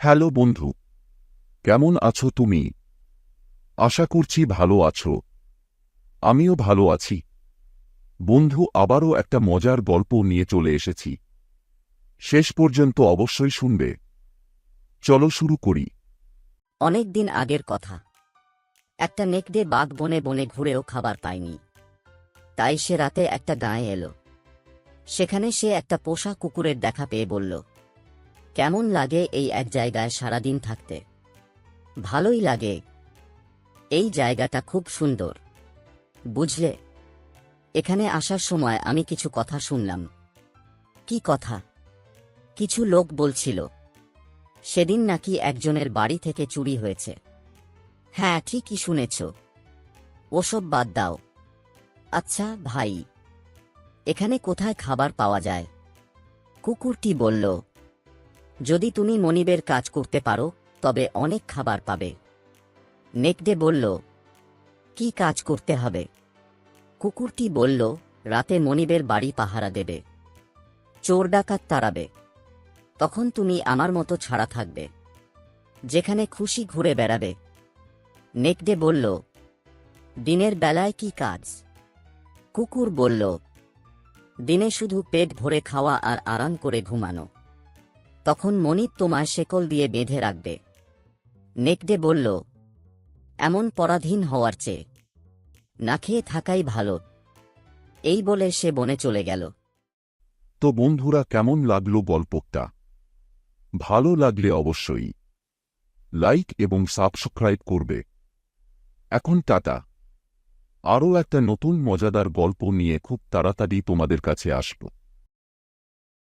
Hello বন্ধু, কেমন আছো তুমি? আশা করছি ভালো আছো। আমিও ভালো আছি। বন্ধু, আবারও একটা মজার গল্প নিয়ে চলে এসেছি। শেষ পর্যন্ত অবশ্যই শুনবে। চলো শুরু করি। অনেক দিন আগের কথা। একটা নেকড়ে বাঘ বনে বনে ঘুরেও খাবার পায়নি। তাই সে রাতে একটা গাঁয়ে এলো। সেখানে সে একটা পোষা কুকুরের দেখা পেয়ে বলল, কেমন লাগে এই এক জায়গায় সারাদিন থাকতে? ভালোই লাগে। এই জায়গাটা খুব সুন্দর, বুঝলে? এখানে আসার সময় আমি কিছু কথা শুনলাম। কি কথা? কিছু লোক বলছিল সেদিন নাকি একজনের বাড়ি থেকে চুরি হয়েছে। হ্যাঁ, ঠিকই শুনেছ। ওসব বাদ দাও। আচ্ছা ভাই, এখানে কোথায় খাবার পাওয়া যায়? কুকুরটি বলল, যদি তুমি মনিবের কাজ করতে পারো তবে অনেক খাবার পাবে। নেকড়ে বলল, কি কাজ করতে হবে? কুকুরটি বলল, রাতে মনিবের বাড়ি পাহারা দেবে, চোর ডাকাত তাড়াবে। তখন তুমি আমার মতো ছাড়া থাকবে, যেখানে খুশি ঘুরে বেড়াবে। নেকড়ে বলল, দিনের বেলায় কি কাজ? কুকুর বলল, দিনে শুধু পেট ভরে খাওয়া আর আরাম করে ঘুমানো। তখন মনিব তোমায় শেকল দিয়ে বেঁধে রাখবে। নেকড়ে বলল, এমন পরাধীন হওয়ার চেয়ে না খেয়ে থাকাই ভালো। এই বলে সে বনে চলে গেল। তো বন্ধুরা, কেমন লাগলো গল্পটা? ভালো লাগলে অবশ্যই লাইক এবং সাবস্ক্রাইব করবে। এখন টাটা। আরও একটা নতুন মজাদার গল্প নিয়ে খুব তাড়াতাড়ি তোমাদের কাছে আসব।